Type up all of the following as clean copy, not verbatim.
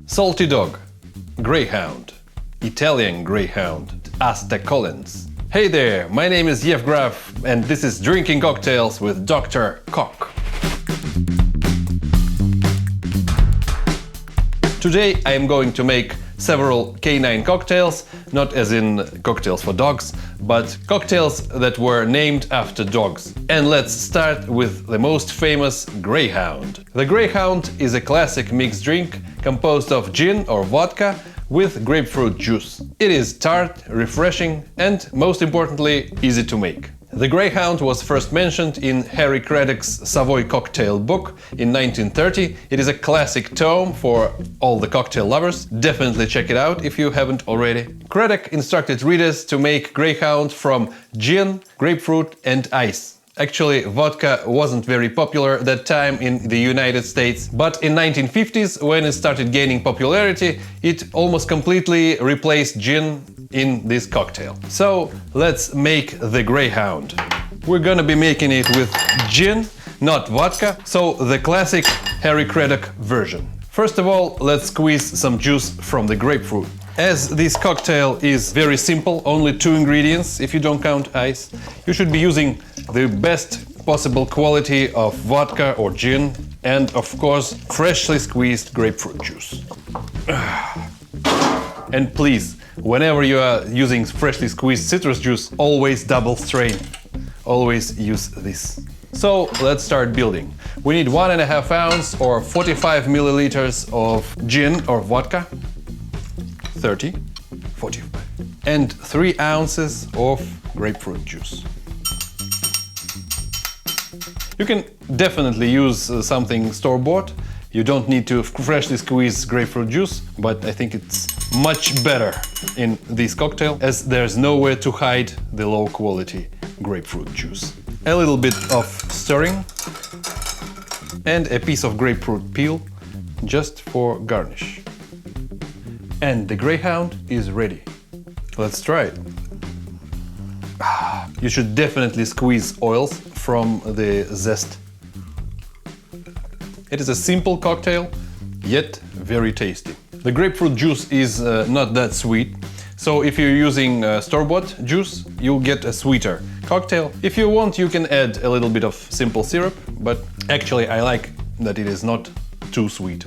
Salty Dog, Greyhound, Italian Greyhound, Asta Collins. Hey there, my name is Graf and this is Drinking Cocktails with Dr. Cork. Today I am going to make several canine cocktails, not as in cocktails for dogs, but cocktails that were named after dogs. And let's start with the most famous Greyhound. The Greyhound is a classic mixed drink composed of gin or vodka with grapefruit juice. It is tart, refreshing and, most importantly, easy to make. The Greyhound was first mentioned in Harry Craddock's Savoy Cocktail book in 1930. It is a classic tome for all the cocktail lovers. Definitely check it out if you haven't already. Craddock instructed readers to make Greyhound from gin, grapefruit and ice. Actually, vodka wasn't very popular at that time in the United States, but in 1950s, when it started gaining popularity, it almost completely replaced gin in this cocktail. So let's make the Greyhound. We're gonna be making it with gin, not vodka, so the classic Harry Craddock version. First of all, let's squeeze some juice from the grapefruit. As this cocktail is very simple, only 2 ingredients if you don't count ice, you should be using the best possible quality of vodka or gin and, of course, freshly squeezed grapefruit juice. And please, whenever you are using freshly squeezed citrus juice, always double strain. Always use this. So let's start building. We need 1.5 ounce or 45 milliliters of gin or vodka. 30, 45. And 3 ounces of grapefruit juice. You can definitely use something store-bought. You don't need to freshly squeeze grapefruit juice, but I think it's much better in this cocktail as there's nowhere to hide the low-quality grapefruit juice. A little bit of stirring and a piece of grapefruit peel just for garnish. And the Greyhound is ready. Let's try it. You should definitely squeeze oils from the zest. It is a simple cocktail, yet very tasty. The grapefruit juice is not that sweet, so if you're using store-bought juice, you'll get a sweeter cocktail. If you want, you can add a little bit of simple syrup, but actually I like that it is not too sweet.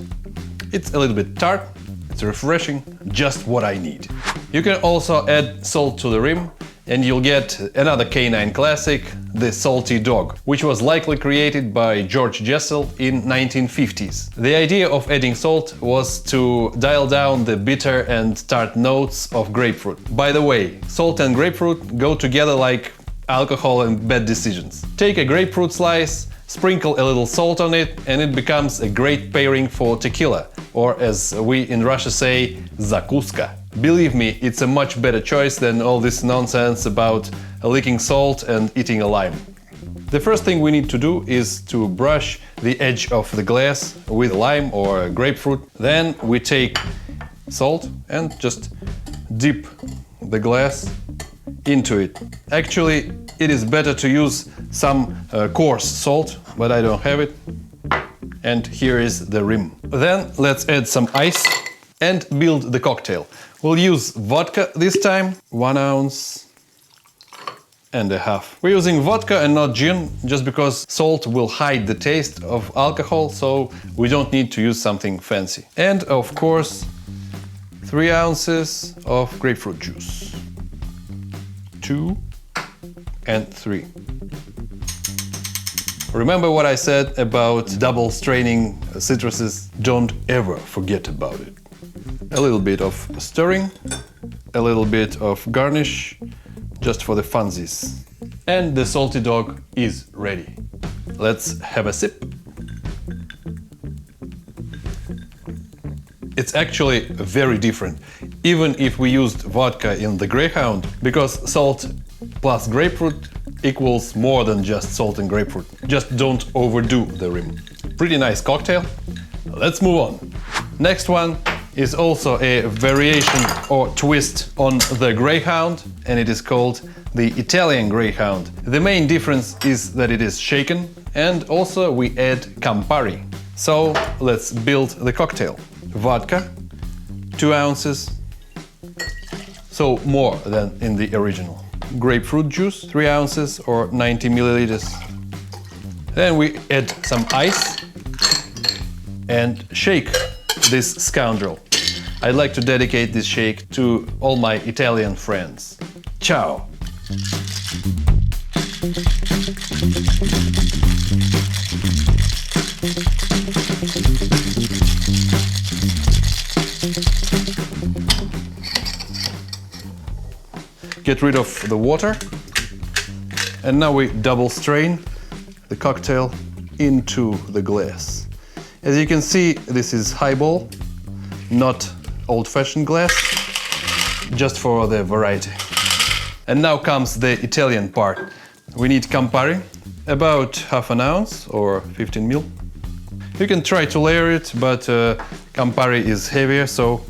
It's a little bit tart. It's refreshing, just what I need. You can also add salt to the rim and you'll get another canine classic, the Salty Dog, which was likely created by George Jessel in 1950s. The idea of adding salt was to dial down the bitter and tart notes of grapefruit. By the way, salt and grapefruit go together like alcohol and bad decisions. Take a grapefruit slice, sprinkle a little salt on it, and it becomes a great pairing for tequila, or as we in Russia say, zakuska. Believe me, it's a much better choice than all this nonsense about licking salt and eating a lime. The first thing we need to do is to brush the edge of the glass with lime or grapefruit. Then we take salt and just dip the glass into it. Actually, it is better to use some coarse salt, but I don't have it. And here is the rim. Then let's add some ice and build the cocktail. We'll use vodka this time, 1.5 ounces. We're using vodka and not gin, just because salt will hide the taste of alcohol, so we don't need to use something fancy. And of course, 3 ounces of grapefruit juice. 2 and 3. Remember what I said about double straining citruses? Don't ever forget about it. A little bit of stirring, a little bit of garnish, just for the funsies. And the Salty Dog is ready. Let's have a sip. It's actually very different, even if we used vodka in the Greyhound, because salt plus grapefruit equals more than just salt and grapefruit. Just don't overdo the rim. Pretty nice cocktail. Let's move on. Next one is also a variation or twist on the Greyhound, and it is called the Italian Greyhound. The main difference is that it is shaken, and also we add Campari. So let's build the cocktail. Vodka, 2 ounces, so more than in the original. Grapefruit juice, 3 ounces or 90 milliliters. Then we add some ice and shake this scoundrel. I'd like to dedicate this shake to all my Italian friends. Ciao! Get rid of the water, and now we double strain the cocktail into the glass. As you can see, this is highball, not old-fashioned glass, just for the variety. And now comes the Italian part. We need Campari, about half an ounce or 15 ml. You can try to layer it, but Campari is heavier, so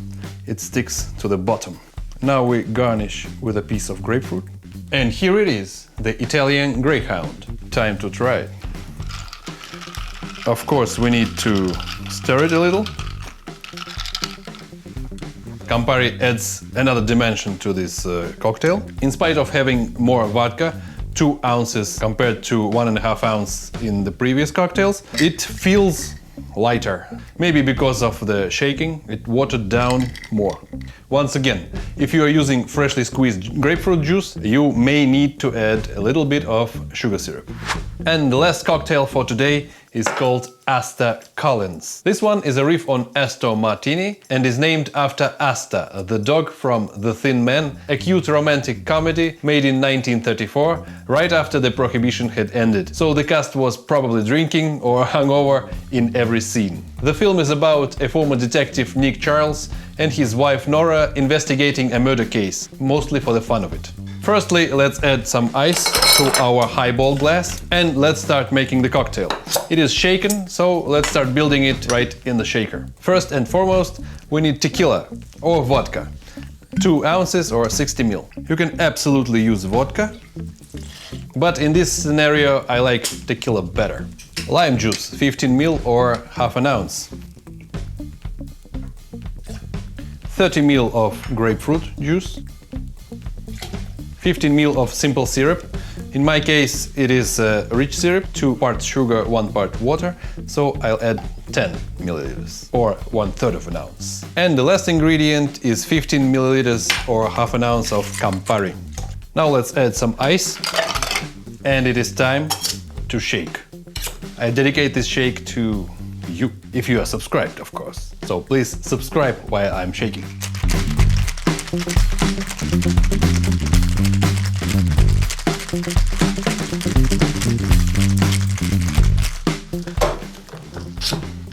it sticks to the bottom. Now we garnish with a piece of grapefruit. And here it is, the Italian Greyhound. Time to try it. Of course, we need to stir it a little. Campari adds another dimension to this cocktail. In spite of having more vodka, 2 ounces compared to 1.5 ounces in the previous cocktails, it feels lighter. Maybe because of the shaking, it watered down more. Once again, if you are using freshly squeezed grapefruit juice, you may need to add a little bit of sugar syrup. And the last cocktail for today is called Asta Collins. This one is a riff on Aston Martini and is named after Asta, the dog from The Thin Man, a cute romantic comedy made in 1934, right after the prohibition had ended. So the cast was probably drinking or hungover in every scene. The film is about a former detective, Nick Charles, and his wife Nora investigating a murder case, mostly for the fun of it. Firstly, let's add some ice to our highball glass and let's start making the cocktail. It is shaken, so let's start building it right in the shaker. First and foremost, we need tequila or vodka. 2 ounces or 60 ml. You can absolutely use vodka, but in this scenario I like tequila better. Lime juice, 15 ml or half an ounce. 30 ml of grapefruit juice. 15 ml of simple syrup. In my case, it is rich syrup, 2 parts sugar, 1 part water, so I'll add 10 milliliters, or 1/3 of an ounce. And the last ingredient is 15 milliliters or half an ounce of Campari. Now let's add some ice, and it is time to shake. I dedicate this shake to you, if you are subscribed, of course. So please subscribe while I'm shaking.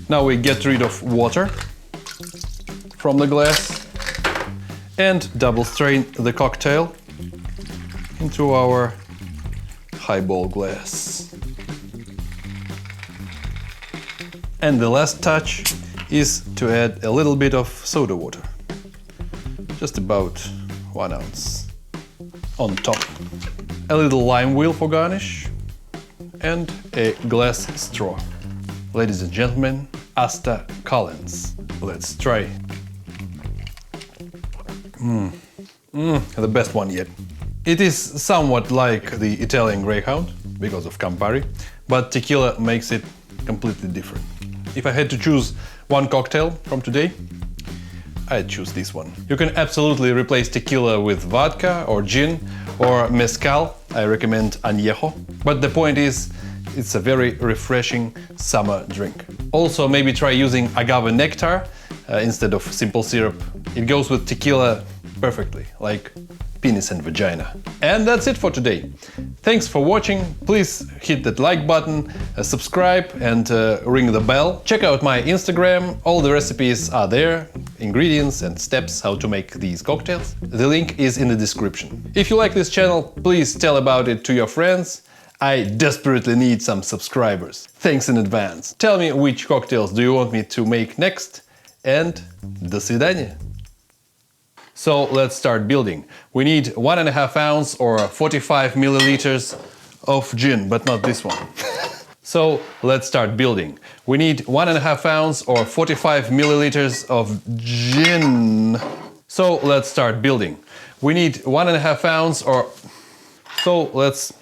Now we get rid of water from the glass and double strain the cocktail into our highball glass. And the last touch is to add a little bit of soda water, just about 1 ounce on top. A little lime wheel for garnish and a glass straw. Ladies and gentlemen, Asta Collins. Let's try. The best one yet. It is somewhat like the Italian Greyhound because of Campari, but tequila makes it completely different. If I had to choose one cocktail from today, I'd choose this one. You can absolutely replace tequila with vodka or gin or mezcal. I recommend añejo. But the point is, it's a very refreshing summer drink. Also, maybe try using agave nectar instead of simple syrup. It goes with tequila perfectly, like penis and vagina. And that's it for today. Thanks for watching. Please hit that like button, subscribe and ring the bell. Check out my Instagram. All the recipes are there, ingredients and steps how to make these cocktails. The link is in the description. If you like this channel, please tell about it to your friends. I desperately need some subscribers. Thanks in advance. Tell me which cocktails do you want me to make next, and до свидания. So let's start building. We need 1.5 ounce or 45 milliliters of gin, but not this one. So let's start building. We need 1.5 ounce or 45 milliliters of gin. So let's start building. We need 1.5 ounce or so let's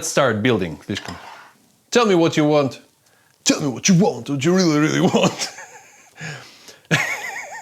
start building. Tell me what you want. Tell me what you want, what you really, really want.